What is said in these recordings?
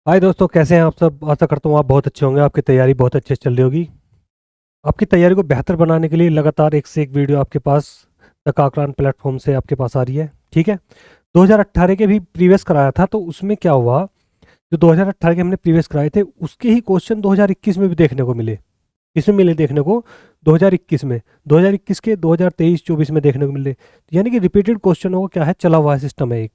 हाय दोस्तों, कैसे हैं आप सब। आशा करता हूँ आप बहुत अच्छे होंगे। आपकी तैयारी बहुत अच्छे से चल रही होगी। आपकी तैयारी को बेहतर बनाने के लिए लगातार एक से एक वीडियो आपके पास द काकरान प्लेटफॉर्म से आपके पास आ रही है। ठीक है। 2018 के भी प्रीवियस कराया था, तो उसमें क्या हुआ, जो 2018 के हमने प्रीवियस कराए थे उसके ही क्वेश्चन 2021 में भी देखने को मिले। इसमें मिले देखने को 2021 में, 2021 के 2023-24 में देखने को मिले। यानी कि रिपीटेड क्वेश्चनों को क्या है, चला हुआ सिस्टम है एक।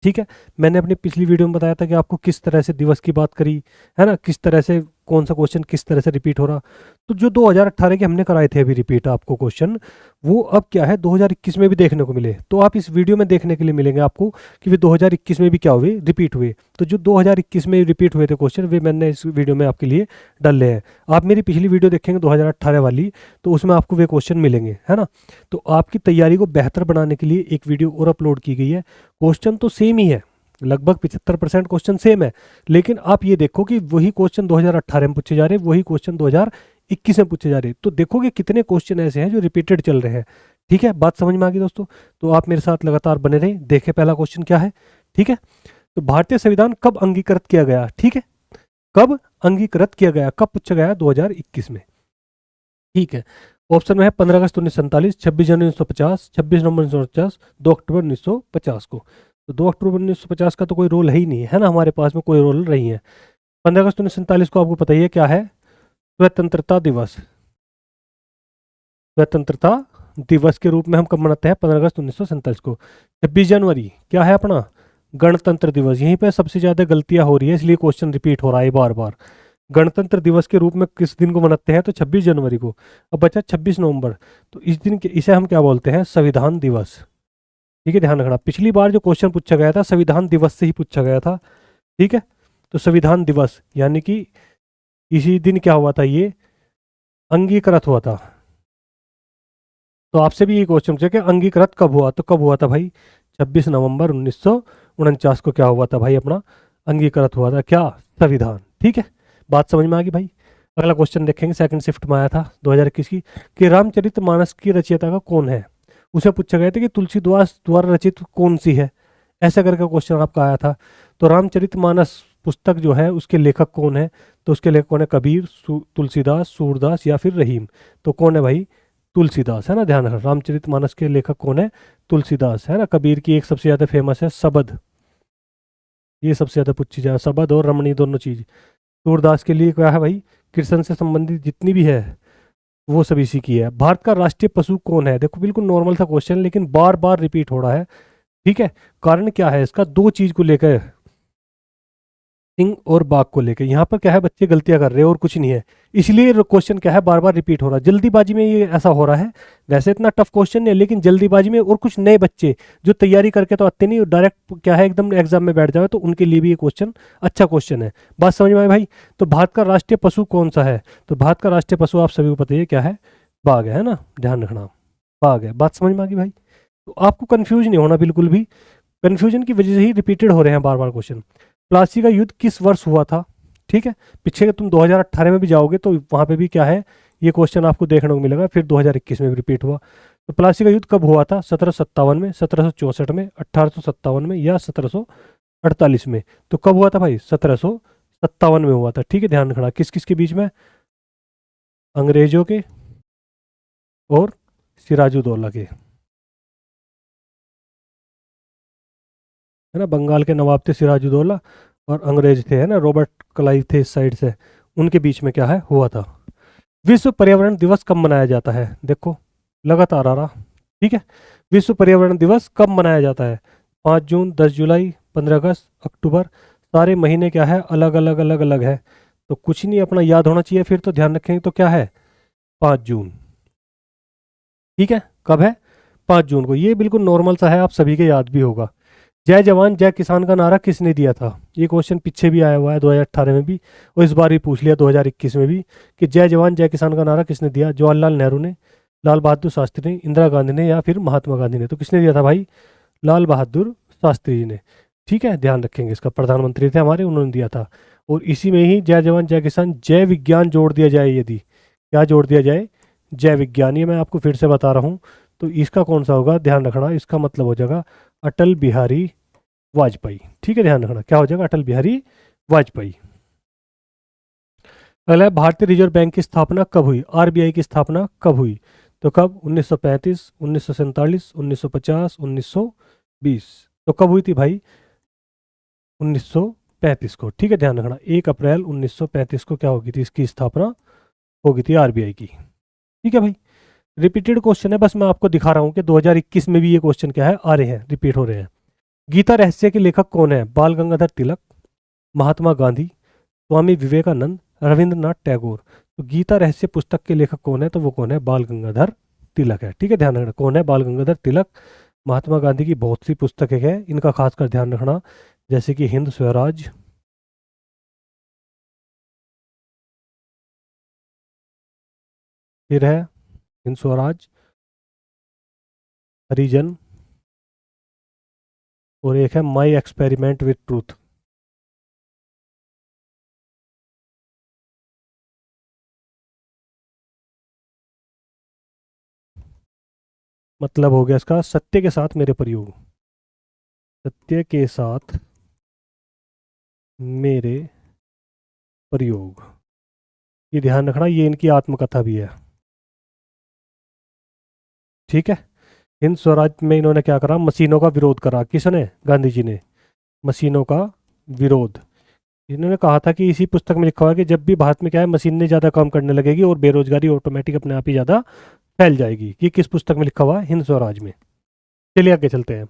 ठीक है। मैंने अपनी पिछली वीडियो में बताया था कि आपको किस तरह से दिवस की बात करी है ना, किस तरह से कौन सा क्वेश्चन किस तरह से रिपीट हो रहा। तो जो 2018 के हमने कराए थे अभी रिपीट आपको क्वेश्चन, वो अब क्या है 2021 में भी देखने को मिले। तो आप इस वीडियो में देखने के लिए मिलेंगे आपको कि वे 2021 में भी क्या हुए, रिपीट हुए। तो जो 2021 में रिपीट हुए थे क्वेश्चन, वे मैंने इस वीडियो में आपके लिए डाले हैं। आप मेरी पिछली वीडियो देखेंगे 2018 वाली, तो उसमें आपको वे क्वेश्चन मिलेंगे, है ना। तो आपकी तैयारी को बेहतर बनाने के लिए एक वीडियो और अपलोड की गई है। क्वेश्चन तो सेम ही है, लगभग 75% क्वेश्चन सेम है, लेकिन आप ये देखो कि वही क्वेश्चन 2018 में पूछे जा रहे हैं, वही क्वेश्चन 2021 में पूछे जा रहे हैं। तो देखोगे कितने क्वेश्चन ऐसे हैं जो रिपीटेड चल रहे हैं। ठीक है, बात समझ में आ गई दोस्तों। तो आप मेरे साथ लगातार बने रहें। देखें पहला क्वेश्चन क्या है। ठीक है। तो भारतीय संविधान कब अंगीकृत किया गया। ठीक है, कब अंगीकृत किया गया, कब पूछा गया, 2021 में। ठीक है। ऑप्शन में है 15 अगस्त 1947, 26 जनवरी 1950, 26 नवंबर 1950, 2 अक्टूबर 1950 को। तो 2 अक्टूबर 1950 का तो कोई रोल है ही नहीं है ना, हमारे पास में कोई रोल नहीं है। 15 अगस्त 1947 को आपको पता ही है क्या है, स्वतंत्रता दिवस। स्वतंत्रता दिवस के रूप में हम कब मनाते हैं, 15 अगस्त 1947 को। 26 जनवरी क्या है अपना, गणतंत्र दिवस। यहीं पे सबसे ज्यादा गलतियां हो रही है, इसलिए क्वेश्चन रिपीट हो रहा है बार बार। गणतंत्र दिवस के रूप में किस दिन को मनाते हैं, तो 26 जनवरी को। अब बचा 26 नवंबर। तो इस दिन के इसे हम क्या बोलते हैं, संविधान दिवस। ठीक है, ध्यान रखना पिछली बार जो क्वेश्चन पूछा गया था संविधान दिवस से ही पूछा गया था। ठीक है। तो संविधान दिवस यानी कि इसी दिन क्या हुआ था, ये अंगीकृत हुआ था। तो आपसे भी ये क्वेश्चन पूछा कि अंगीकृत कब हुआ, तो कब हुआ था भाई, 26 नवंबर 1949 को क्या हुआ था भाई, अपना अंगीकृत हुआ था क्या, संविधान। ठीक है, बात समझ में आ गई भाई। अगला क्वेश्चन देखेंगे, सेकंड शिफ्ट में आया था 2021 की, कि रामचरितमानस की रचयिता का कौन है। उसे पूछा गया था कि तुलसीदास द्वारा रचित कौन सी है, ऐसा करके क्वेश्चन आपका आया था। तो रामचरितमानस पुस्तक जो है उसके लेखक कौन है, तो उसके लेखक कौन है, कबीर, तुलसीदास, सूरदास या फिर रहीम। तो कौन है भाई, तुलसीदास, है ना। ध्यान रखना रामचरितमानस के लेखक कौन है, तुलसीदास, है ना। कबीर की एक सबसे ज्यादा फेमस है सबद, ये सबसे ज्यादा पूछी जाए, सबद और रमणी दोनों चीज। सूरदास के लिए क्या है भाई, कृष्ण से संबंधित जितनी भी है वो सब इसी की है। भारत का राष्ट्रीय पशु कौन है, देखो बिल्कुल नॉर्मल था क्वेश्चन, लेकिन बार बार रिपीट हो रहा है। ठीक है। कारण क्या है इसका, दो चीज को लेकर, सिंह और बाघ को लेकर। यहाँ पर क्या है, बच्चे गलतियां कर रहे हैं और कुछ नहीं है, इसलिए क्वेश्चन क्या है बार बार रिपीट हो रहा है, जल्दीबाजी में ये ऐसा हो रहा है। वैसे इतना टफ क्वेश्चन नहीं है, लेकिन जल्दीबाजी में, और कुछ नए बच्चे जो तैयारी करके तो आते नहीं, डायरेक्ट क्या है एकदम एग्जाम में बैठ जाए, तो उनके लिए भी ये क्वेश्चन अच्छा क्वेश्चन है। बात समझ में आई भाई। तो भारत का राष्ट्रीय पशु कौन सा है, तो भारत का राष्ट्रीय पशु आप सभी को पता है क्या है, बाघ है ना, ध्यान रखना, बाघ है। बात समझ में आ गई भाई। तो आपको कंफ्यूज नहीं होना बिल्कुल भी, कंफ्यूजन की वजह से ही रिपीटेड हो रहे हैं बार बार क्वेश्चन। प्लासी का युद्ध किस वर्ष हुआ था। ठीक है, पीछे तुम 2018 में भी जाओगे तो वहां पे भी क्या है, ये क्वेश्चन आपको देखने को मिलेगा, फिर 2021 में भी रिपीट हुआ। तो प्लासी का युद्ध कब हुआ था, 1757 में, 1764 में, 1857 में या 1748 में। तो कब हुआ था भाई, 1757 में हुआ था। ठीक है, ध्यान रखना किस किस के बीच में, अंग्रेजों के और सिराजुद्दौला के, है ना। बंगाल के नवाब थे सिराजुद्दौला, और अंग्रेज थे, है ना, रॉबर्ट क्लाइव थे इस साइड से, उनके बीच में क्या है हुआ था। विश्व पर्यावरण दिवस कब मनाया जाता है, देखो लगातार आ रहा। ठीक है, विश्व पर्यावरण दिवस कब मनाया जाता है, 5 जून, 10 जुलाई, 15 अगस्त, अक्टूबर। सारे महीने क्या है, अलग अलग अलग अलग है, तो कुछ नहीं अपना याद होना चाहिए, फिर तो ध्यान रखेंगे तो क्या है, 5 जून। ठीक है, कब है, 5 जून को। ये बिल्कुल नॉर्मल सा है, आप सभी के याद भी होगा। जय जवान जय किसान का नारा किसने दिया था, ये क्वेश्चन पीछे भी आया हुआ है 2018 में भी, और इस बार भी पूछ लिया 2021 में भी, कि जय जवान जय किसान का नारा किसने दिया, जवाहरलाल नेहरू ने, लाल बहादुर शास्त्री ने, इंदिरा गांधी ने या फिर महात्मा गांधी ने। तो किसने दिया था भाई, लाल बहादुर शास्त्री जी ने। ठीक है, ध्यान रखेंगे इसका, प्रधानमंत्री थे हमारे, उन्होंने दिया था। और इसी में ही जय जवान जय किसान, जय विज्ञान जोड़ दिया जाए, यदि क्या जोड़ दिया जाए, जय विज्ञान। ये मैं आपको फिर से बता रहा हूँ, तो इसका कौन सा होगा, ध्यान रखना, इसका मतलब हो जाएगा अटल बिहारी वाजपेयी। ठीक है, ध्यान रखना क्या हो जाएगा, अटल बिहारी वाजपेयी। अगला है, भारतीय रिजर्व बैंक की स्थापना कब हुई? आरबीआई की स्थापना कब हुई? तो कब? 1935, 1947, 1950, 1920। तो कब हुई थी भाई? 1935 को। ठीक है, ध्यान रखना, 1 अप्रैल 1935 को क्या होगी थी? इसकी स्थापना होगी थी आरबीआई की। ठीक है भाई, रिपीटेड क्वेश्चन है, बस मैं आपको दिखा रहा हूँ कि 2021 में भी ये क्वेश्चन क्या है, आ रहे हैं, रिपीट हो रहे हैं। गीता रहस्य के लेखक कौन है? बाल गंगाधर तिलक, महात्मा गांधी, स्वामी विवेकानंद, रविंद्रनाथ टैगोर। तो गीता रहस्य पुस्तक के लेखक कौन है? तो वो कौन है? बाल गंगाधर तिलक है। ठीक है, ध्यान रखना, कौन है? बाल गंगाधर तिलक। महात्मा गांधी की बहुत सी पुस्तकें हैं, इनका खासकर ध्यान रखना, जैसे कि हिंद स्वराज, फिर है हिंद स्वराज, हरिजन, और एक है माई एक्सपेरिमेंट विथ ट्रूथ। मतलब हो गया इसका, सत्य के साथ मेरे प्रयोग, सत्य के साथ मेरे प्रयोग। ये ध्यान रखना, ये इनकी आत्मकथा भी है। ठीक है, हिंद स्वराज में इन्होंने क्या करा? मशीनों का विरोध करा। किसने? गांधी जी ने। मशीनों का विरोध। इन्होंने कहा था कि इसी पुस्तक में लिखा हुआ है कि जब भी भारत में क्या है, मशीनें ज़्यादा काम करने लगेगी और बेरोजगारी ऑटोमेटिक अपने आप ही ज़्यादा फैल जाएगी। ये किस पुस्तक में लिखा हुआ है? हिंद स्वराज में। चलिए आगे चलते हैं।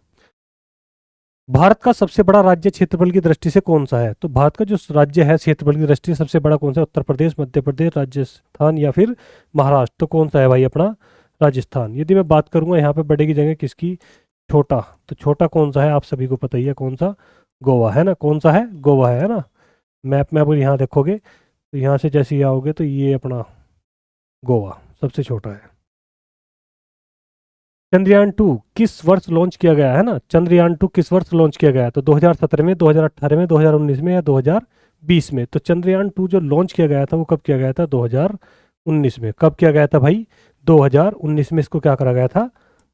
भारत का सबसे बड़ा राज्य क्षेत्रफल की दृष्टि से कौन सा है? तो भारत का जो राज्य है क्षेत्रफल की दृष्टि से सबसे बड़ा कौन सा है? उत्तर प्रदेश, मध्य प्रदेश, राजस्थान या फिर महाराष्ट्र। तो कौन सा है भाई अपना? राजस्थान। यदि मैं बात करूंगा यहाँ पे बड़े की जगह किसकी? छोटा। तो छोटा कौन सा है? आप सभी को पता ही है कौन सा? गोवा है ना। कौन सा है? गोवा है ना। मैप में अगर यहाँ देखोगे तो यहाँ से जैसे ही आओगे तो ये अपना गोवा सबसे छोटा है। चंद्रयान 2 किस वर्ष लॉन्च किया गया है ना? चंद्रयान 2 किस वर्ष लॉन्च किया गया है? तो 2017 में, 2018 में, 2019 में या 2020 में? तो चंद्रयान 2 जो लॉन्च किया गया था वो कब किया गया था? 2019 में। कब किया गया था भाई? 2019 में इसको क्या करा गया था?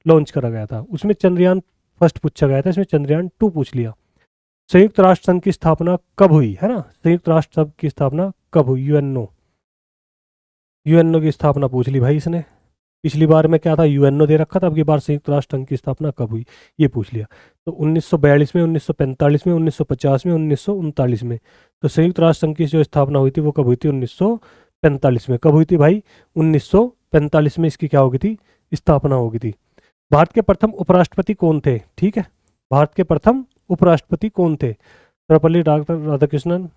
लॉन्च करा गया था। उसमें चंद्रयान फर्स्ट पूछा गया था, इसमें चंद्रयान 2 पूछ लिया। संयुक्त राष्ट्र संघ की स्थापना कब हुई है ना? संयुक्त राष्ट्र संघ की स्थापना कब हुई? यूएनओ। यूएनओ की स्थापना पूछ ली भाई इसने। पिछली बार में क्या था? यूएनओ दे रखा था, अब की बार संयुक्त राष्ट्र संघ की स्थापना कब हुई ये पूछ लिया। तो 1942 में, 1945 में, 1950 में, 1939 में। तो संयुक्त राष्ट्र संघ की जो स्थापना हुई थी वो कब हुई थी? 1945 में। कब हुई थी भाई? 1945 में इसकी क्या होगी थी? स्थापना होगी थी। भारत के प्रथम उपराष्ट्रपति कौन थे? ठीक है, भारत के प्रथम उपराष्ट्रपति कौन थे? सर्वपल्ली डॉक्टर राधाकृष्णन,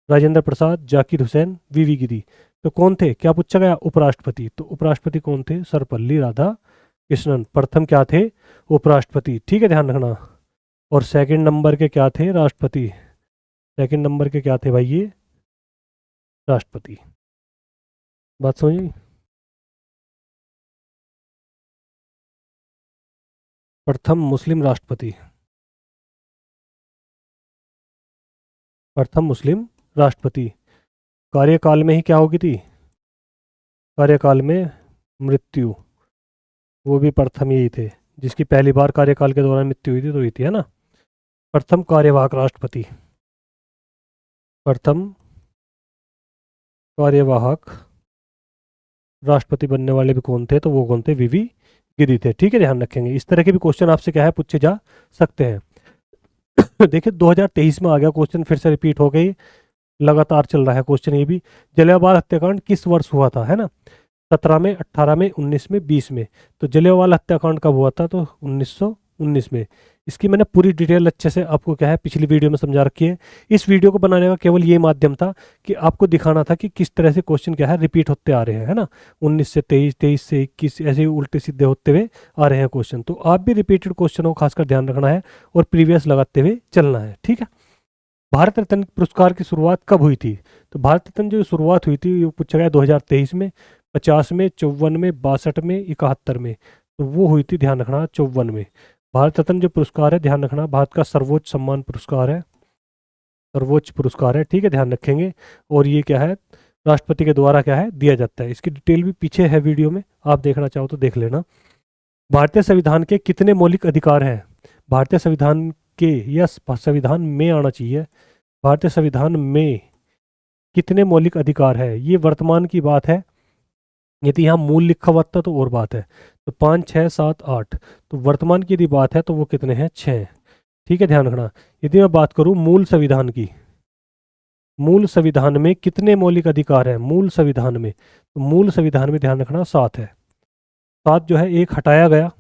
राजेंद्र प्रसाद, जाकिर हुसैन, वीवी गिरी। तो कौन थे? क्या पूछा गया? उपराष्ट्रपति। तो उपराष्ट्रपति कौन थे? सर्वपल्ली राधाकृष्णन प्रथम क्या थे? उपराष्ट्रपति। ठीक है, ध्यान रखना। और सेकंड नंबर के क्या थे? राष्ट्रपति। सेकंड नंबर के क्या थे भाई? ये राष्ट्रपति। बात समझी? प्रथम मुस्लिम राष्ट्रपति, प्रथम मुस्लिम राष्ट्रपति। कार्यकाल में ही क्या होगी थी? कार्यकाल में मृत्यु। वो भी प्रथम ही थे, जिसकी पहली बार कार्यकाल के दौरान मृत्यु हुई थी, तो हुई थी, है ना। प्रथम कार्यवाहक राष्ट्रपति, प्रथम कार्यवाहक राष्ट्रपति बनने वाले भी कौन थे? तो वो कौन थे? वीवी गिरी थे। ठीक है, ध्यान रखेंगे, इस तरह के भी क्वेश्चन आपसे क्या है, पूछे जा सकते हैं। देखिए 2023 में आ गया क्वेश्चन, फिर से रिपीट हो गई, लगातार चल रहा है क्वेश्चन ये भी। जलियांवाला हत्याकांड किस वर्ष हुआ था, है ना? 17 में, 18 में, 19 में, 20 में। तो जलियांवाला हत्याकांड कब हुआ था? तो 1919 में। इसकी मैंने पूरी डिटेल अच्छे से आपको क्या है पिछली वीडियो में समझा रखी है। इस वीडियो को बनाने का केवल ये माध्यम था कि आपको दिखाना था कि किस तरह से क्वेश्चन क्या है रिपीट होते आ रहे हैं, है ना। 19 से 23, 23 से 21, ऐसे ही उल्टे सीधे होते हुए आ रहे हैं क्वेश्चन। तो आप भी रिपीटेड क्वेश्चनों को खासकर ध्यान रखना है और प्रीवियस लगाते हुए चलना है। ठीक है। भारत रत्न पुरस्कार की शुरुआत कब हुई थी? तो भारत रत्न जो शुरुआत हुई थी वो पूछा गया 2023 में, 50 में, 54 में, 62 में, 71 में। तो वो हुई थी, ध्यान रखना, 54 में। भारत रत्न जो पुरस्कार है, ध्यान रखना, भारत का सर्वोच्च सम्मान पुरस्कार है, सर्वोच्च पुरस्कार है। ठीक है, ध्यान रखेंगे। और ये क्या है? राष्ट्रपति के द्वारा क्या है दिया जाता है। इसकी डिटेल भी पीछे है वीडियो में, आप देखना चाहो तो देख लेना। भारतीय संविधान के कितने मौलिक अधिकार हैं? भारतीय संविधान के, या संविधान में आना चाहिए, भारतीय संविधान में कितने मौलिक अधिकार है? ये वर्तमान की बात है। यदि यहाँ मूल लिखा हुआ था तो और बात है। तो 5, 6, 7, 8, तो वर्तमान की यदि बात है तो वो कितने हैं? 6। ठीक है, ध्यान रखना। यदि मैं बात करूँ मूल संविधान की, मूल संविधान में कितने मौलिक अधिकार हैं मूल संविधान में? तो मूल संविधान में ध्यान रखना 7 है। 7 जो है एक हटाया गया,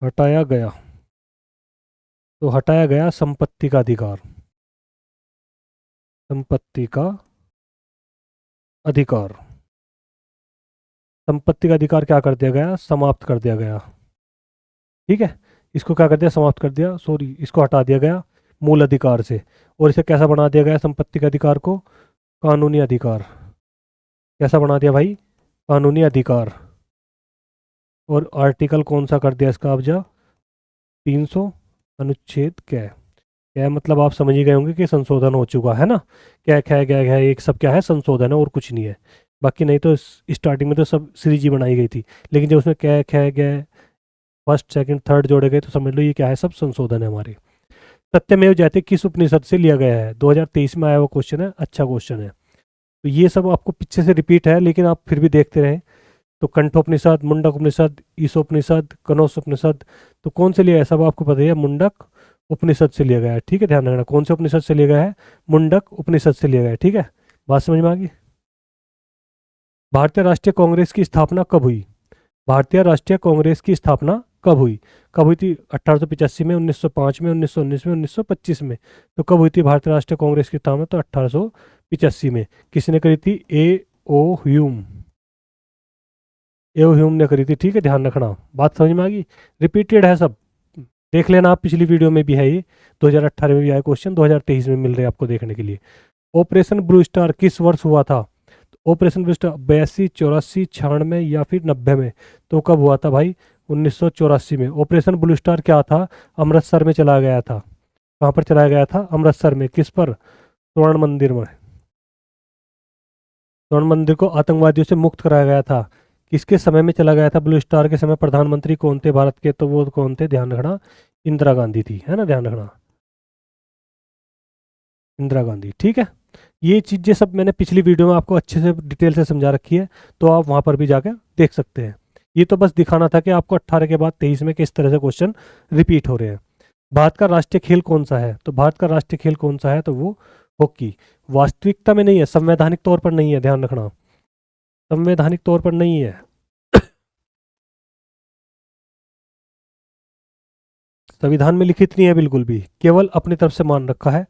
हटाया गया, तो हटाया गया संपत्ति का अधिकार, संपत्ति का अधिकार, संपत्ति का अधिकार क्या कर दिया गया? समाप्त कर दिया गया। ठीक है, इसको क्या कर दिया? समाप्त कर दिया, सॉरी, इसको हटा दिया गया मूल अधिकार से। और इसे कैसा बना दिया गया संपत्ति के अधिकार को? कानूनी अधिकार। कैसा बना दिया भाई? कानूनी अधिकार। और आर्टिकल कौन सा कर दिया इसका? अब जा 300 अनुच्छेद क्या? क्या मतलब आप समझ ही गए होंगे कि संशोधन हो चुका है ना। क्या क्या क्या क्या एक सब क्या है? संशोधन है और कुछ नहीं है। बाकी नहीं तो स्टार्टिंग में तो सब सीरीज ही बनाई गई थी, लेकिन जब उसमें क्या क्या गया फर्स्ट सेकंड थर्ड जोड़े गए तो समझ लो ये क्या है? सब संशोधन है हमारे। सत्यमेव जयते किस उपनिषद से लिया गया है? 2023 में आया हुआ क्वेश्चन है, अच्छा क्वेश्चन है। तो ये सब आपको पीछे से रिपीट है, लेकिन आप फिर भी देखते रहें। तो कंठोपनिषद, मुंडक उपनिषद, ईसोपनिषद, कनौज उपनिषद, तो कौन से लिया है? सब आपको पता है, मुंडक उपनिषद से लिया गया है। ठीक है, ध्यान रखना कौन से उपनिषद से लिया गया है? मुंडक उपनिषद से लिया गया है। ठीक है, बात समझ में आ गई? भारतीय राष्ट्रीय कांग्रेस की स्थापना कब हुई? भारतीय राष्ट्रीय कांग्रेस की स्थापना कब हुई? कब हुई थी? 1885 में, 1905 में, 1919 में, 1925 में। तो कब हुई थी भारतीय राष्ट्रीय कांग्रेस की स्थापना? तो 1885 में। किसने करी थी? ए ओ ह्यूम, ए ओ ह्यूम ने करी थी। ठीक है, ध्यान रखना, बात समझ में आ गई? रिपीटेड है सब, देख लेना आप, पिछली वीडियो में भी है ये। 2018 में भी आया क्वेश्चन, 2023 में मिल रहे हैं आपको देखने के लिए। ऑपरेशन ब्लू स्टार किस वर्ष हुआ था? ऑपरेशन ब्लू स्टार 82, 84, 96 या फिर 90 में। तो कब हुआ था भाई? 1984 में। ऑपरेशन ब्लू स्टार क्या था? अमृतसर में चला गया था। कहाँ पर चलाया गया था? अमृतसर में। किस पर? स्वर्ण मंदिर में। स्वर्ण मंदिर को आतंकवादियों से मुक्त कराया गया था। किसके समय में चला गया था ब्लू स्टार? के समय प्रधानमंत्री कौन थे भारत के? तो वो कौन थे? ध्यान रखना, इंदिरा गांधी थी, है ना, ध्यान रखना, इंदिरा गांधी। ठीक है, ये चीज़ें सब मैंने पिछली वीडियो में आपको अच्छे से डिटेल से समझा रखी है, तो आप वहाँ पर भी जाकर देख सकते हैं। ये तो बस दिखाना था कि आपको 18 के बाद 23 में किस तरह से क्वेश्चन रिपीट हो रहे हैं। भारत का राष्ट्रीय खेल कौन सा है? तो भारत का राष्ट्रीय खेल कौन सा है? तो वो हॉकी। वास्तविकता में नहीं है, संवैधानिक तौर पर नहीं है, ध्यान रखना, संवैधानिक तौर पर नहीं है। संविधान में लिखित नहीं है बिल्कुल भी, केवल अपनी तरफ से मान रखा है।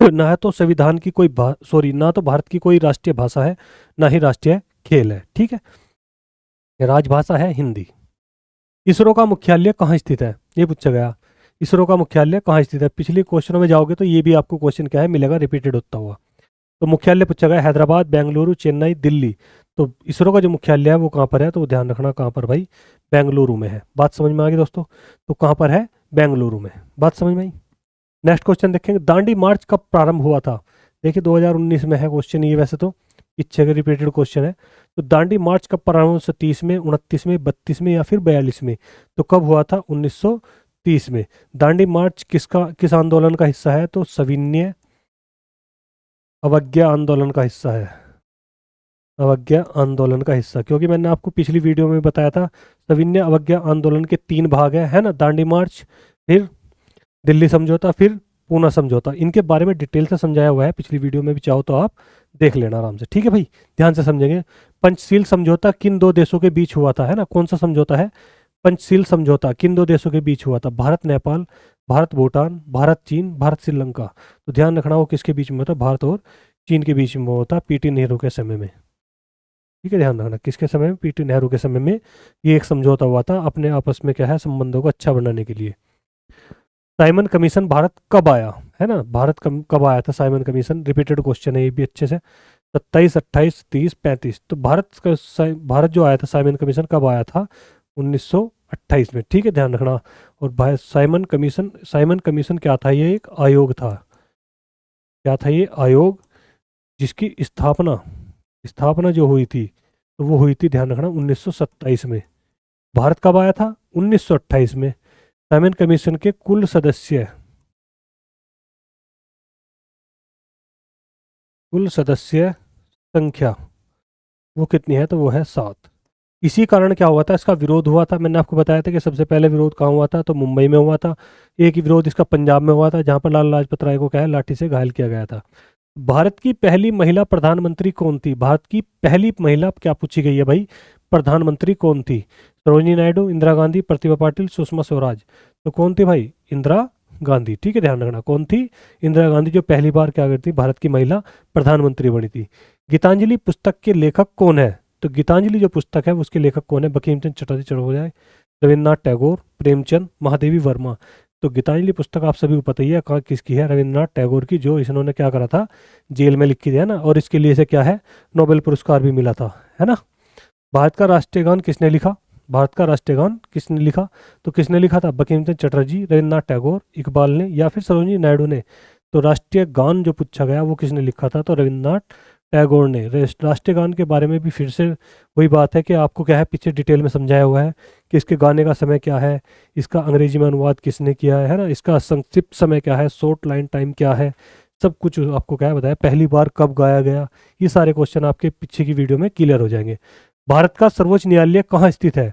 ना है तो संविधान की कोई सॉरी, ना तो भारत की कोई राष्ट्रीय भाषा है, ना ही राष्ट्रीय खेल है। ठीक है, राजभाषा है हिंदी। इसरो का मुख्यालय कहाँ स्थित है? ये पूछा गया, इसरो का मुख्यालय कहाँ स्थित है? पिछले क्वेश्चनों में जाओगे तो ये भी आपको क्वेश्चन क्या है मिलेगा, रिपीटेड होता हुआ। तो मुख्यालय पूछा गया हैदराबाद, बेंगलुरु, चेन्नई, दिल्ली। तो इसरो का जो मुख्यालय है वो कहाँ पर है? तो ध्यान रखना कहाँ पर भाई? बेंगलुरु में है। बात समझ में आ गई दोस्तों? तो कहाँ पर है? बेंगलुरु में। बात समझ में आई? नेक्स्ट क्वेश्चन देखेंगे, दांडी मार्च कब प्रारंभ हुआ था? देखिए 2019 में है क्वेश्चन ये, वैसे तो पीछे का रिपीटेड क्वेश्चन है। तो दांडी मार्च कब प्रारंभ? 1930 में, 29 में, 32 में या फिर 42 में। तो कब हुआ था? 1930 में। दांडी मार्च किस आंदोलन का हिस्सा है? तो सविनय अवज्ञा आंदोलन का हिस्सा है, अवज्ञा आंदोलन का हिस्सा। क्योंकि मैंने आपको पिछली वीडियो में बताया था सविनय अवज्ञा आंदोलन के 3 भाग हैं, है ना, दांडी मार्च, फिर दिल्ली समझौता, फिर पूना समझौता। इनके बारे में डिटेल से समझाया हुआ है पिछली वीडियो में भी, चाहो तो आप देख लेना आराम से। ठीक है भाई, ध्यान से समझेंगे। पंचशील समझौता किन 2 देशों के बीच हुआ था? है ना, कौन सा समझौता है? पंचशील समझौता किन 2 देशों के बीच हुआ था? भारत नेपाल, भारत भूटान, भारत चीन, भारत श्रीलंका। तो ध्यान रखना वो किसके बीच में होता? भारत और चीन के बीच में होता, पीटी नेहरू के समय में। ठीक है, ध्यान रखना किसके समय में? पीटी नेहरू के समय में ये एक समझौता हुआ था, अपने आपस में क्या है, संबंधों को अच्छा बनाने के लिए। साइमन कमीशन भारत कब आया? है ना, भारत कब आया था साइमन कमीशन? रिपीटेड क्वेश्चन है ये भी अच्छे से। 27, 28, 30, 35। तो भारत जो आया था साइमन कमीशन कब आया था? 1928 में। ठीक है, ध्यान रखना। और भाई साइमन कमीशन क्या था? ये एक आयोग था। क्या था ये? आयोग, जिसकी स्थापना स्थापना जो हुई थी, तो वो हुई थी, ध्यान रखना, 1927 में। भारत कब आया था? 1928 में। साइमन कमीशन के कुल सदस्य संख्या वो कितनी है, तो वो है 7। इसी कारण क्या हुआ था, इसका विरोध हुआ था। मैंने आपको बताया था कि सबसे पहले विरोध कहाँ हुआ था, तो मुंबई में हुआ था। एक ही विरोध इसका पंजाब में हुआ था, जहाँ पर लाला लाजपत राय को क्या है, लाठी से घायल किया गया था। भारत की पहली महिला प्रधानमंत्री कौन थी? भारत की पहली महिला क्या पूछी गई है भाई, प्रधानमंत्री कौन थी? सरोजिनी नायडू, इंदिरा गांधी, प्रतिभा पाटिल, सुषमा स्वराज। तो कौन थी भाई? इंदिरा गांधी। ठीक है, ध्यान रखना कौन थी, इंदिरा गांधी, जो पहली बार क्या करती, भारत की महिला प्रधानमंत्री बनी थी। गीतांजलि पुस्तक के लेखक कौन है? तो गीतांजलि जो पुस्तक है उसके लेखक कौन है? बंकिम चंद्र चटर्जी चट्टोपाध्याय, रविन्द्रनाथ टैगोर, प्रेमचंद, महादेवी वर्मा। तो गीतांजलि पुस्तक आप सभी को पता ही है कहाँ किसकी है, रविन्द्रनाथ टैगोर की, जो इन्होंने क्या करा था, जेल में लिखी थी, है ना, और इसके लिए इसे क्या है, नोबेल पुरस्कार भी मिला था, है ना। भारत का राष्ट्रीय गान किसने लिखा? भारत का राष्ट्रीय गान किसने लिखा? तो किसने लिखा था? बंकिम चंद्र चटर्जी, रविन्द्रनाथ टैगोर, इकबाल ने, या फिर सरोजिनी नायडू ने? तो राष्ट्रीय गान जो पूछा गया वो किसने लिखा था, तो रविन्द्रनाथ टैगोर ने। राष्ट्रीय गान के बारे में भी फिर से वही बात है कि आपको क्या है, पीछे डिटेल में समझाया हुआ है कि इसके गाने का समय क्या है, इसका अंग्रेजी में अनुवाद किसने किया है ना, इसका संक्षिप्त समय क्या है, शॉर्ट लाइन टाइम क्या है, सब कुछ आपको क्या है बताया, पहली बार कब गाया गया, ये सारे क्वेश्चन आपके पीछे की वीडियो में क्लियर हो जाएंगे। भारत का सर्वोच्च न्यायालय कहाँ स्थित है?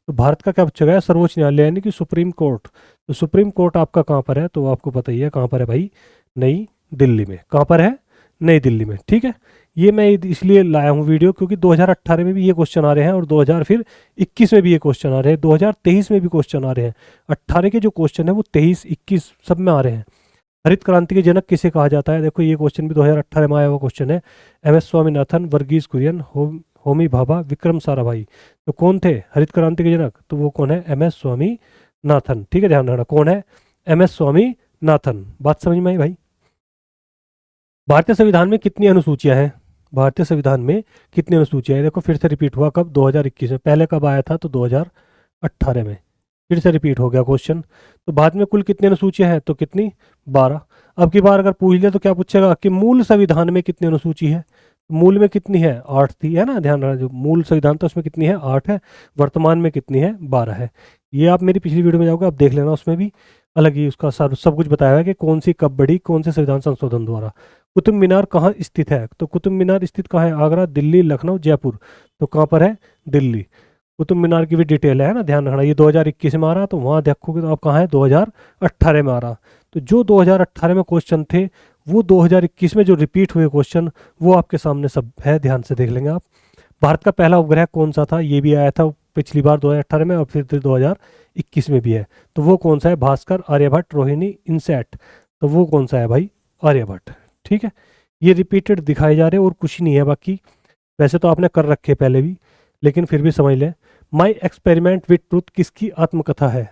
तो भारत का क्या पूछा गया, सर्वोच्च न्यायालय यानी कि सुप्रीम कोर्ट। तो सुप्रीम कोर्ट आपका कहाँ पर है, तो आपको पता ही है कहाँ पर है भाई, नई दिल्ली में। कहाँ पर है? नई दिल्ली में। ठीक है, ये मैं इसलिए लाया हूँ वीडियो क्योंकि 2018 में भी ये क्वेश्चन आ रहे हैं, और 2021 में भी ये क्वेश्चन आ रहे हैं, 2023 में भी क्वेश्चन आ रहे हैं। 18 के जो क्वेश्चन है वो 23, 21 सब में आ रहे हैं। हरित क्रांति के जनक किसे कहा जाता है? देखो ये क्वेश्चन भी 2018 में आया हुआ क्वेश्चन है। MS स्वामीनाथन, वर्गीज कुरियन, होमी भाभा, विक्रम साराभाई। तो कौन थे हरित क्रांति के जनक? तो वो कौन है? MS स्वामीनाथन। ठीक है, ध्यान रखना कौन है, MS स्वामीनाथन। बात समझ में आई भाई? भारतीय संविधान में कितनी अनुसूचियां हैं? भारतीय संविधान में कितनी अनुसूचियां हैं? देखो फिर से रिपीट हुआ कब, 2021 में। पहले कब आया था, तो 2018 में। फिर से रिपीट हो गया क्वेश्चन। तो भारत में कुल कितनी अनुसूचियां हैं, तो कितनी? 12। अब की बार अगर पूछ लिया तो क्या पूछेगा कि मूल संविधान में कितनी अनुसूची है? मूल में कितनी है? 8 थी, है ना, ध्यान रखना, जो मूल संविधान था उसमें कितनी है? 8 है। वर्तमान में कितनी है? 12 है। ये आप मेरी पिछली वीडियो में जाओगे, आप देख लेना, उसमें भी अलग ही उसका सब कुछ बताया है कि कौन सी कब बढ़ी, कौन से संविधान संशोधन द्वारा। कुतुब मीनार कहाँ स्थित है? तो कुतुब मीनार स्थित कहाँ है? आगरा, दिल्ली, लखनऊ, जयपुर। तो कहाँ पर है? दिल्ली। कुतुब मीनार की भी डिटेल है ना, ध्यान रखना। ये 2021 में आ रहा, तो वहाँ देखोगे तो आप कहाँ है, 2018 में आ रहा। तो जो 2018 में क्वेश्चन थे वो 2021 में जो रिपीट हुए क्वेश्चन वो आपके सामने सब है, ध्यान से देख लेंगे आप। भारत का पहला उपग्रह कौन सा था? ये भी आया था पिछली बार 2018 में, और फिर 2021 में भी है। तो वो कौन सा है? भास्कर, आर्यभट्ट, रोहिणी, इनसैट। तो वो कौन सा है भाई? आर्यभट्ट। ठीक है, ये रिपीटेड दिखाए जा रहे हैं और कुछ नहीं है बाकी। वैसे तो आपने कर रखे पहले भी, लेकिन फिर भी समझ लें। माई एक्सपेरिमेंट विथ ट्रूथ किसकी आत्मकथा है?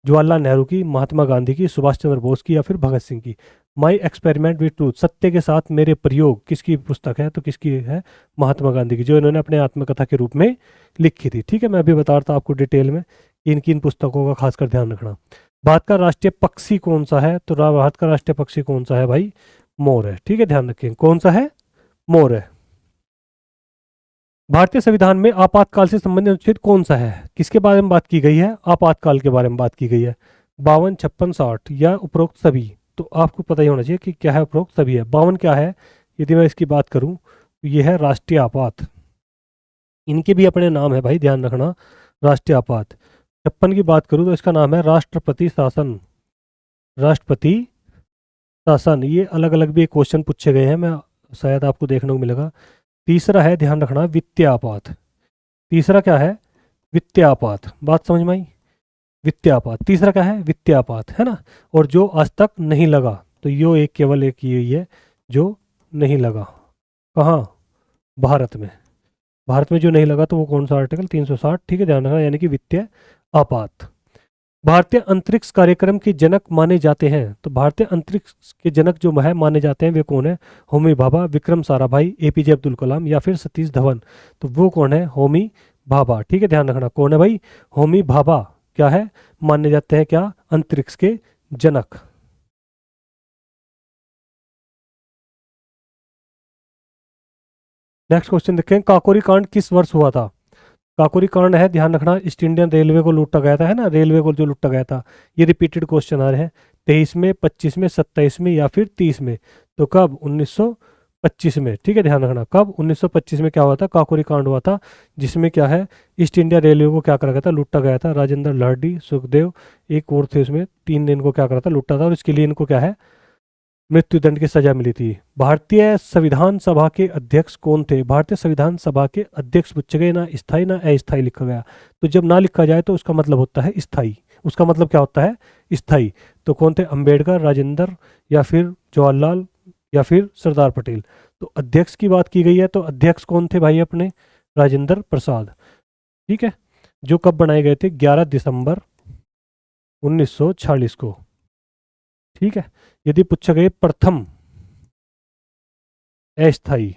जवाहरलाल नेहरू की, महात्मा गांधी की, सुभाष चंद्र बोस की, या फिर भगत सिंह की? माई एक्सपेरिमेंट विथ ट्रूथ, सत्य के साथ मेरे प्रयोग, किसकी पुस्तक है? तो किसकी है? महात्मा गांधी की, जो इन्होंने अपने आत्मकथा के रूप में लिखी थी। ठीक है, मैं अभी बता रहा था आपको डिटेल में किन किन पुस्तकों का खासकर ध्यान रखना। भारत का राष्ट्रीय पक्षी कौन सा है? तो भारत का राष्ट्रीय पक्षी कौन सा है भाई? मोर है। ठीक है, ध्यान रखें कौन सा है, मोर है। भारतीय संविधान में आपातकाल से संबंधित अनुच्छेद कौन सा है? किसके बारे में बात की गई है? आपातकाल के बारे में बात की गई है। 52, 56, 60 या उपरोक्त सभी? तो आपको पता ही होना चाहिए कि क्या है, उपरोक्त सभी है। 52 क्या है, यदि मैं इसकी बात करूं तो ये है राष्ट्रीय आपात। इनके भी अपने नाम है भाई, ध्यान रखना, राष्ट्रीय आपात। 56 की बात करूं तो इसका नाम है राष्ट्रपति शासन। राष्ट्रपति शासन, ये अलग अलग भी क्वेश्चन पूछे गए हैं, मैं शायद आपको देखने को मिलेगा। तीसरा है, ध्यान रखना, वित्तीय आपात। तीसरा क्या है? वित्तीय आपात। बात समझ में आई? वित्तीय आपात तीसरा क्या है? वित्तीय आपात, है ना। और जो आज तक नहीं लगा, तो यो एक केवल एक यही है जो नहीं लगा। कहाँ? भारत में। भारत में जो नहीं लगा तो वो कौन सा आर्टिकल? 360। ठीक है, ध्यान रखना, यानी कि वित्तीय आपात। भारतीय अंतरिक्ष कार्यक्रम के जनक माने जाते हैं, तो भारतीय अंतरिक्ष के जनक जो है माने जाते हैं वे कौन है? होमी भाभा, विक्रम साराभाई, APJ अब्दुल कलाम, या फिर सतीश धवन। तो वो कौन है? होमी भाभा। ठीक है, ध्यान रखना कौन है भाई? होमी भाभा क्या है, माने जाते हैं क्या? अंतरिक्ष के जनक। नेक्स्ट क्वेश्चन देखें, काकोरी कांड किस वर्ष हुआ था? काकोरी कांड है, ध्यान रखना, ईस्ट इंडियन रेलवे को लूटा गया था, है ना, रेलवे को जो लूटा गया था। ये रिपीटेड क्वेश्चन आ रहे हैं, 23 में, 25 में, 27 में या फिर 30 में। तो कब? 1925 में। ठीक है, ध्यान रखना, कब? 1925 में क्या हुआ था? काकोरी कांड हुआ था, जिसमें क्या है, ईस्ट इंडिया रेलवे को क्या करा गया था? लूटा गया था। राजेंद्र लाहड़ी, सुखदेव, एक और थे उसमें, 3 ने इनको क्या करा था? लूटा था, और इसके लिए इनको क्या है? मृत्युदंड की सजा मिली थी। भारतीय संविधान सभा के अध्यक्ष कौन थे? भारतीय संविधान सभा के अध्यक्ष पूछे गए, ना स्थायी ना अस्थायी लिखा गया। तो जब ना लिखा जाए तो उसका मतलब होता है स्थायी, उसका मतलब क्या होता है? स्थायी। तो कौन थे? अंबेडकर, राजेंद्र, या फिर जवाहरलाल, या फिर सरदार पटेल। तो अध्यक्ष की बात की गई है, तो अध्यक्ष कौन थे भाई अपने? राजेंद्र प्रसाद। ठीक है, जो कब बनाए गए थे? 11 दिसंबर 1946 को। ठीक है, यदि पूछा गया प्रथम अस्थाई,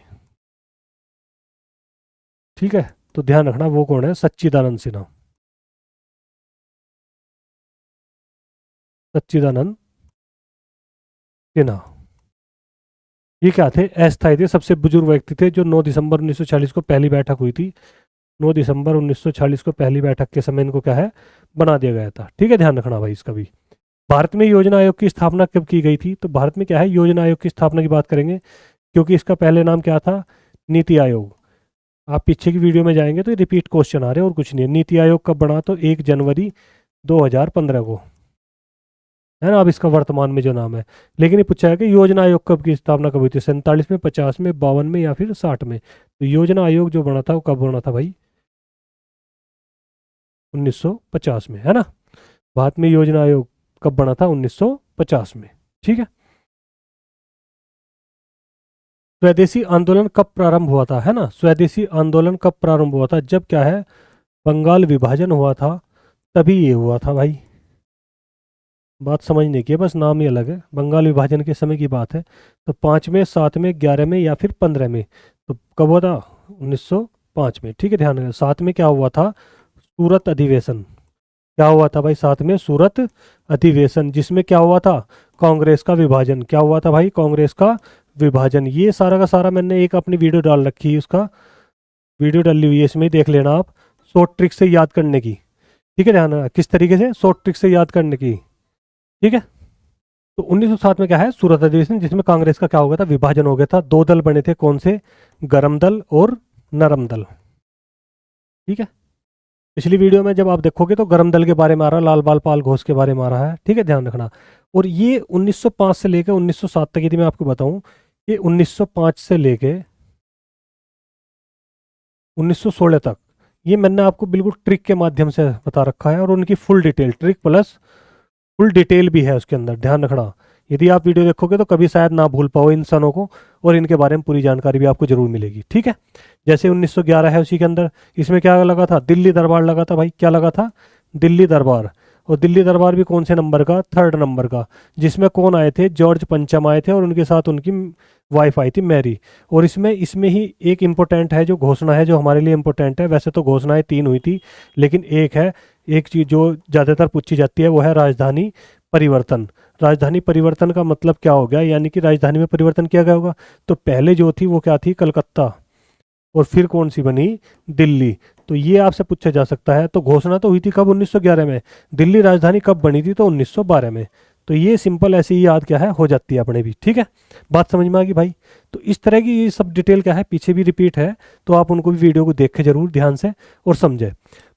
ठीक है, तो ध्यान रखना वो कौन है? सच्चिदानंद सिन्हा। सच्चिदानंद सिन्हा। ये क्या थे? अस्थाई थे, सबसे बुजुर्ग व्यक्ति थे, जो 9 दिसंबर 1940 को पहली बैठक हुई थी। 9 दिसंबर 1940 को पहली बैठक के समय इनको क्या है? बना दिया गया था। ठीक है, ध्यान रखना भाई इसका भी। भारत में योजना आयोग की स्थापना कब की गई थी? तो भारत में क्या है? योजना आयोग की स्थापना की बात करेंगे, क्योंकि इसका पहले नाम क्या था? नीति आयोग। आप पीछे की वीडियो में जाएंगे तो रिपीट क्वेश्चन आ रहे हैं, और कुछ नहीं है। नीति आयोग कब बना? तो 1 जनवरी 2015 को, है ना। अब इसका वर्तमान में जो नाम है, लेकिन ये पूछा है कि योजना आयोग कब की स्थापना कब हुई थी? 47 में, 50 में, 52 में या फिर 60 में। तो योजना आयोग जो बना था वो कब बना था भाई? 1950 में, है ना। भारत में योजना आयोग कब बना था? 1950 में। ठीक है, स्वदेशी आंदोलन कब प्रारंभ हुआ था? है ना, स्वदेशी आंदोलन कब प्रारंभ हुआ था? जब क्या है? बंगाल विभाजन हुआ था, तभी ये हुआ था भाई। बात समझने की है, बस नाम ही अलग है। बंगाल विभाजन के समय की बात है। तो 5 में, 7 में, 11 में या फिर 15 में। तो कब हुआ था? 1905 में। ठीक है, ध्यान रखना। 7 में क्या हुआ था? सूरत अधिवेशन। क्या हुआ था भाई 7 में? सूरत अधिवेशन, जिसमें क्या हुआ था? कांग्रेस का विभाजन। क्या हुआ था भाई? कांग्रेस का विभाजन। ये सारा का सारा मैंने एक अपनी वीडियो डाल रखी है, उसका वीडियो डाली हुई है, इसमें ही देख लेना आप, शॉर्ट ट्रिक से याद करने की। ठीक है, ध्यान रखना, किस तरीके से शॉर्ट ट्रिक से याद करने की। ठीक है, तो 1907 में क्या है? सूरत अधिवेशन, जिसमें कांग्रेस का क्या हो गया था? विभाजन हो गया था। 2 दल बने थे, कौन से? गरम दल और नरम दल। ठीक है, पिछली वीडियो में जब आप देखोगे तो गरम दल के बारे में आ रहा है, लाल बाल पाल घोष के बारे में आ रहा है। ठीक है, ध्यान रखना। और ये 1905 से लेकर 1907 तक, यदि मैं आपको बताऊं, ये 1905 से लेके 1916 तक, ये मैंने आपको बिल्कुल ट्रिक के माध्यम से बता रखा है, और उनकी full detail, trick plus full detail भी है उसके अंदर। ध्यान रखना, यदि आप वीडियो देखोगे तो कभी शायद ना भूल पाओ इन सनों को, और इनके बारे में पूरी जानकारी भी आपको जरूर मिलेगी। ठीक है, जैसे 1911 है, उसी के अंदर इसमें क्या लगा था? दिल्ली दरबार लगा था भाई। क्या लगा था? दिल्ली दरबार। और दिल्ली दरबार भी कौन से नंबर का? 3rd नंबर का, जिसमें कौन आए थे? जॉर्ज पंचम आए थे, और उनके साथ उनकी वाइफ आई थी मैरी। और इसमें इसमें ही एक इम्पोर्टेंट है, जो घोषणा है, जो हमारे लिए इम्पोर्टेंट है। वैसे तो घोषणाएं 3 हुई थी, लेकिन एक है, एक चीज़ जो ज़्यादातर पूछी जाती है, वो है राजधानी परिवर्तन। राजधानी परिवर्तन का मतलब क्या हो गया? यानी कि राजधानी में परिवर्तन किया गया होगा। तो पहले जो थी वो क्या थी? कलकत्ता। और फिर कौन सी बनी? दिल्ली। तो ये आपसे पूछा जा सकता है। तो घोषणा तो हुई थी कब? 1911 में। दिल्ली राजधानी कब बनी थी? तो 1912 में। तो ये सिंपल ऐसी ही याद क्या है? हो जाती है अपने भी। ठीक है, बात समझ में आ गई भाई। तो इस तरह की ये सब डिटेल क्या है, पीछे भी रिपीट है, तो आप उनको भी वीडियो को देखें जरूर ध्यान से और समझे।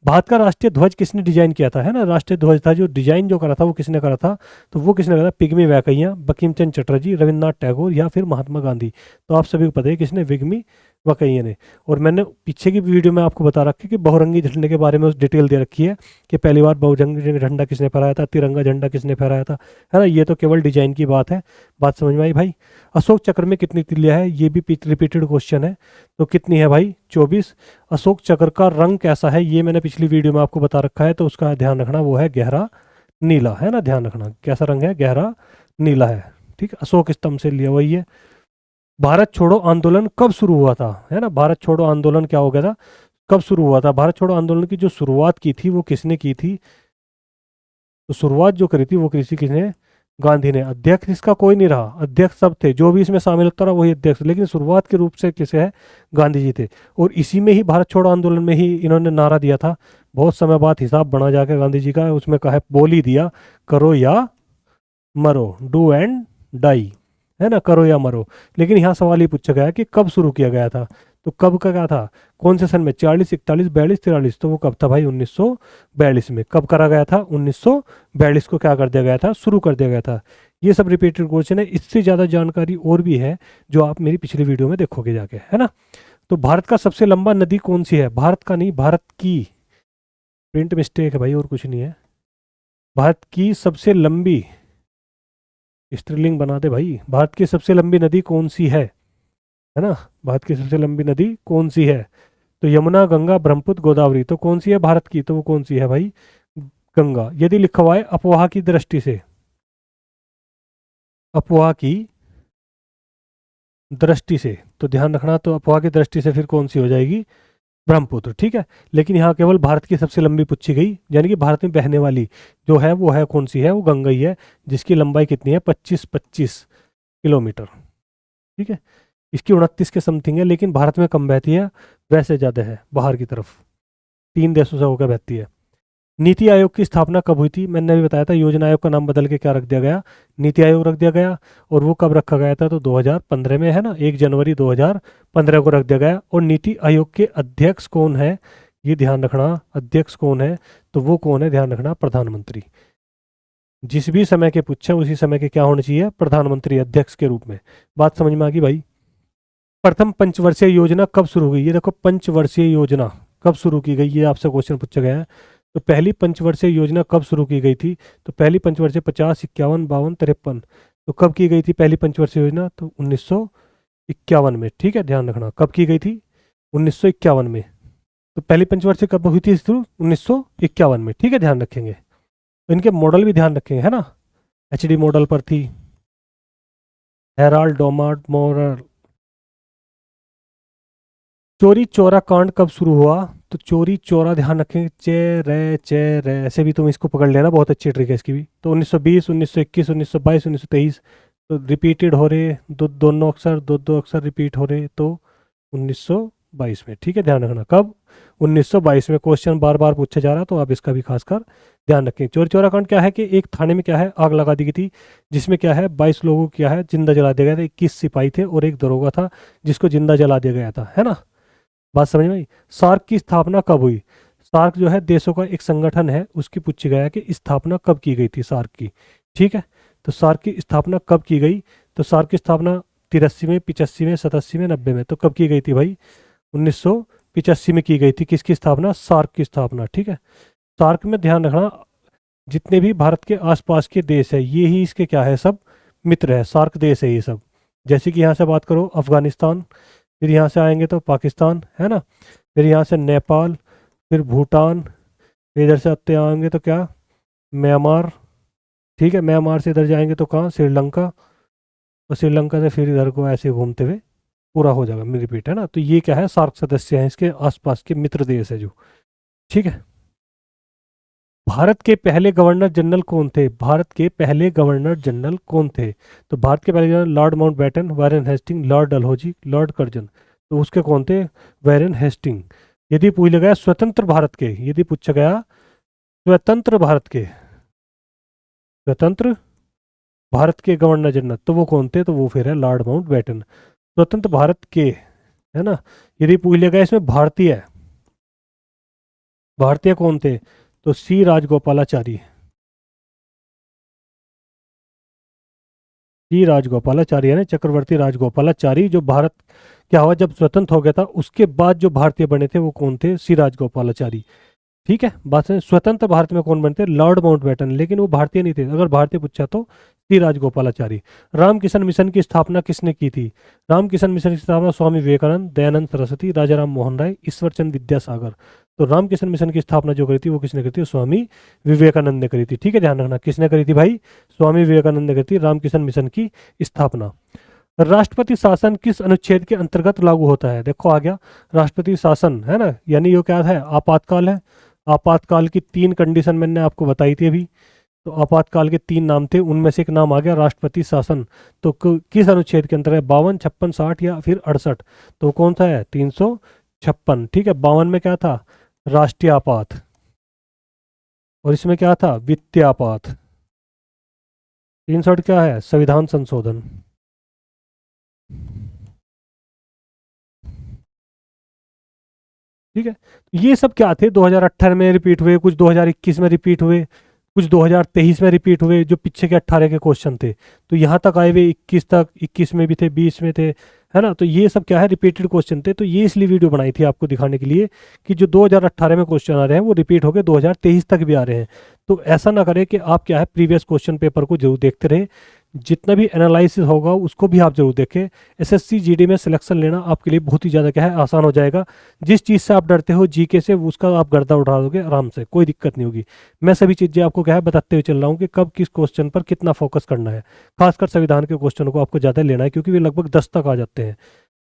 भारत का राष्ट्रीय ध्वज किसने डिजाइन किया था? है ना, राष्ट्रीय ध्वज था, जो डिजाइन जो करा था वो किसने करा था? तो वो किसने करा था? पिग्मी वैकैया, बंकिम चंद्र चटर्जी, रविन्द्रनाथ टैगोर या फिर महात्मा गांधी। तो आप सभी को पता है किसने? पिग्मी वैकैया ने। और मैंने पीछे की वीडियो में आपको बता रखी कि बहुरंगी झंडे के बारे में उस डिटेल दे रखी है, कि पहली बार बहुरंगी झंडा किसने फहराया था, तिरंगा झंडा किसने फहराया था, है ना। ये तो केवल डिजाइन की बात है। बात समझ में आई भाई। अशोक चक्र में कितनी तिल्लियां है? ये भी रिपीटेड क्वेश्चन है। तो कितनी है भाई? 24। अशोक चक्र का रंग कैसा है? ये मैंने पिछली वीडियो में आपको बता रखा है, तो उसका ध्यान रखना, वो है गहरा नीला, है ना। ध्यान रखना कैसा रंग है? गहरा नीला है। ठीक है, अशोक स्तंभ से लिया वही है। भारत छोड़ो आंदोलन कब शुरू हुआ था? है ना, भारत छोड़ो आंदोलन क्या हो गया था? कब शुरू हुआ था? भारत छोड़ो आंदोलन की जो शुरुआत की थी वो किसने की थी? तो शुरुआत जो करी थी वो किसी किसने? गांधी ने। अध्यक्ष इसका कोई नहीं रहा, अध्यक्ष सब थे, जो भी इसमें शामिल होता रहा वही अध्यक्ष, लेकिन शुरुआत के रूप से किसे है, गांधी जी थे। और इसी में ही भारत छोड़ो आंदोलन में ही इन्होंने नारा दिया था, बहुत समय बाद हिसाब बना जाके गांधी जी का, उसमें कहा, बोल ही दिया, करो या मरो, डू एंड डाई, है ना, करो या मरो। लेकिन यहाँ सवाल ये पूछा गया कि कब शुरू किया गया था, तो कब का क्या था, कौन से सन में, 40, 41, 42, 43, तो वो कब था भाई, 1942 में। कब करा गया था, 1942 को क्या कर दिया गया था, शुरू कर दिया गया था। ये सब रिपीटेड क्वेश्चन है, इससे ज़्यादा जानकारी और भी है जो आप मेरी पिछली वीडियो में देखोगे जाके, है ना। तो भारत का सबसे लंबा नदी कौन सी है, भारत का नहीं, भारत की, प्रिंट मिस्टेक है भाई और कुछ नहीं है। भारत की सबसे लंबी, स्त्रीलिंग बना दे भाई, भारत की सबसे लंबी नदी कौन सी है ना, भारत की सबसे लंबी नदी कौन सी है, तो यमुना, गंगा, ब्रह्मपुत्र, गोदावरी, तो कौन सी है भारत की, तो वो कौन सी है भाई, गंगा। यदि लिखा हुआ है अफवाह की दृष्टि से, अफवाह की दृष्टि से, तो ध्यान रखना, तो अफवाह की दृष्टि से फिर कौन सी हो जाएगी, ब्रह्मपुत्र, ठीक है। लेकिन यहाँ केवल भारत की सबसे लंबी पूछी गई, यानी कि भारत में बहने वाली जो है वो है कौन सी है, वो गंगा ही है, जिसकी लंबाई कितनी है, 25 किलोमीटर, ठीक है। इसकी 29 के समथिंग है, लेकिन भारत में कम बहती है, वैसे ज़्यादा है बाहर की तरफ, 3 देशों से होकर बहती है। नीति आयोग की स्थापना कब हुई थी, मैंने अभी बताया था, योजना आयोग का नाम बदल के क्या रख दिया गया, नीति आयोग रख दिया गया। और वो कब रखा गया था, तो 2015 में, है ना, 1 जनवरी 2015 को रख दिया गया। और नीति आयोग के अध्यक्ष कौन है, ये ध्यान रखना, अध्यक्ष कौन है, तो वो कौन है, ध्यान रखना, प्रधानमंत्री। जिस भी समय के पूछे उसी समय के क्या होने चाहिए, प्रधानमंत्री, अध्यक्ष के रूप में। बात समझ में आ गई भाई। प्रथम पंचवर्षीय योजना कब शुरू हुई, ये देखो, पंचवर्षीय योजना कब शुरू की गई, ये आपसे क्वेश्चन पूछा गया है। तो पहली पंचवर्षीय योजना कब शुरू की गई थी, तो पहली पंचवर्षीय 50, 51, 52, 53, तो कब की गई थी पहली पंचवर्षीय योजना, तो 1951 में, ठीक है, ध्यान रखना, कब की गई थी, 1951 में। तो पहली पंचवर्षीय कब हुई थी शुरू, 1951 में, ठीक है, ध्यान रखेंगे। तो इनके मॉडल भी ध्यान रखेंगे, है ना, HD मॉडल पर थी, हेराल्ड डोमार्ट मॉडल। चोरी चौरा कांड कब शुरू हुआ, तो चोरी चौरा ध्यान रखें, चे रे ऐसे भी तुम इसको पकड़ लेना, बहुत अच्छी ट्रिक है इसकी भी। तो 1920, 1921, 1922, 1923, तो रिपीटेड हो रहे, दोनों अक्षर, दो अक्षर रिपीट हो रहे, तो 1922 में, ठीक है, ध्यान रखना, कब, 1922 में। क्वेश्चन बार बार पूछा जा रहा है, तो आप इसका भी खासकर ध्यान रखें। चोरी चौरा कांड क्या है कि एक थाने में क्या है, आग लगा दी गई थी, जिसमें क्या है, 22 लोगों को क्या है, जिंदा जला दिया गया था, 21 सिपाही थे और एक दरोगा था जिसको जिंदा जला दिया गया था, है ना। बात समझ में आई। सार्क की स्थापना कब हुई, सार्क जो है देशों का एक संगठन है, उसकी पूछी गया है कि स्थापना कब की गई थी सार्क की, ठीक है। तो सार्क की स्थापना कब की गई, तो सार्क की स्थापना 83 में, 85 में, 87 में, 90 में, तो कब की गई थी भाई, 1985 में की गई थी। किसकी स्थापना, सार्क की स्थापना, ठीक है। सार्क में ध्यान रखना, जितने भी भारत के आसपास के देश है ये ही इसके क्या है, सब मित्र है, सार्क देश है ये सब। जैसे कि यहाँ से बात करो, अफगानिस्तान, फिर यहाँ से आएंगे तो पाकिस्तान, है ना, फिर यहाँ से नेपाल, फिर भूटान, फिर इधर से आते आएंगे तो क्या, म्यांमार, ठीक है, म्यांमार से इधर जाएंगे तो कहाँ, श्रीलंका, और श्रीलंका से फिर इधर को ऐसे घूमते हुए पूरा हो जाएगा, मेरी रिपीट, है ना। तो ये क्या है, सार्क सदस्य हैं, इसके आसपास के मित्र देश है जो, ठीक है। भारत के पहले गवर्नर जनरल कौन थे, भारत के पहले गवर्नर जनरल कौन थे, तो भारत के पहले general lord Mountbatten, Warren Hasting, lord Dalhousie, lord Curzon, तो उसके कौन थे, वारेन हेस्टिंग। यदि पूछा गया स्वतंत्र भारत के, यदि पूछा गया स्वतंत्र भारत के, स्वतंत्र भारत के गवर्नर जनरल, तो वो कौन थे, तो वो फिर है लॉर्ड माउंटबेटन, स्वतंत्र भारत के, है ना। यदि पूछ गया इसमें भारतीय, भारतीय कौन थे, तो सी राजगोपालाचारी, सी राजगोपालाचारी है ना, चक्रवर्ती राजगोपालाचारी। जो भारत क्या हुआ जब स्वतंत्र हो गया था, उसके बाद जो भारतीय बने थे वो कौन थे, सी राजगोपालाचारी, ठीक है। बात है, स्वतंत्र भारत में कौन बनते, लॉर्ड माउंटबेटन, लेकिन वो भारतीय नहीं थे, अगर भारतीय पूछा तो सी राजगोपालाचारी। रामकिशन मिशन की स्थापना किसने की थी, रामकिशन मिशन की स्थापना स्वामी विवेकानंद, दयानंद सरस्वती, राजा राम मोहन राय, ईश्वरचंद विद्यासागर। तो रामकिशन मिशन की स्थापना जो करी थी वो किसने करी थी, स्वामी विवेकानंद ने करी थी, ठीक है, ध्यान रखना, किसने करी थी भाई, स्वामी विवेकानंद ने करी थी रामकिशन मिशन की स्थापना। राष्ट्रपति शासन किस अनुच्छेद के अंतर्गत लागू होता है, देखो आ गया राष्ट्रपति शासन, है ना, यानी ये क्या है, आपातकाल है। आपातकाल की 3 कंडीशन मैंने आपको बताई थी अभी, तो आपातकाल के 3 नाम थे, उनमें से एक नाम आ गया राष्ट्रपति शासन। तो किस अनुच्छेद के अंतर है, 52, 56, 60 या फिर 68? तो कौन सा है, 356। ठीक है, 52 में क्या था, राष्ट्रीय आपात, और इसमें क्या था, वित्तीय आपात। 63 क्या है, संविधान संशोधन। ठीक है, ये सब क्या थे, 2018 में रिपीट हुए, कुछ 2021 में रिपीट हुए, कुछ 2023 में रिपीट हुए, जो पीछे के 18 के क्वेश्चन थे। तो यहाँ तक आए हुए 21 तक, 21 में भी थे, 20 में थे, है ना। तो ये सब क्या है, रिपीटेड क्वेश्चन थे। तो ये इसलिए वीडियो बनाई थी आपको दिखाने के लिए कि जो 2018 में क्वेश्चन आ रहे हैं वो रिपीट होकर 2023 तक भी आ रहे हैं। तो ऐसा ना करें कि आप क्या है, प्रीवियस क्वेश्चन पेपर को जरूर देखते रहे, जितना भी एनालिसिस होगा उसको भी आप जरूर देखें। एसएससी जीडी में सिलेक्शन लेना आपके लिए बहुत ही ज़्यादा क्या है, आसान हो जाएगा। जिस चीज़ से आप डरते हो जीके से, उसका आप गर्दा उठा दोगे आराम से, कोई दिक्कत नहीं होगी। मैं सभी चीज़ें आपको क्या है बताते हुए चल रहा हूँ कि कब किस क्वेश्चन पर कितना फोकस करना है। खासकर संविधान के क्वेश्चन को आपको ज़्यादा लेना है, क्योंकि वे लगभग 10 तक आ जाते हैं।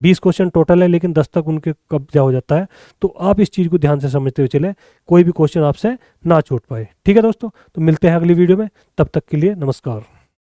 20 क्वेश्चन टोटल है, लेकिन 10 तक उनके कब्जा हो जाता है। तो आप इस चीज़ को ध्यान से समझते हुए चले, कोई भी क्वेश्चन आपसे ना छूट पाए। ठीक है दोस्तों, तो मिलते हैं अगली वीडियो में, तब तक के लिए नमस्कार।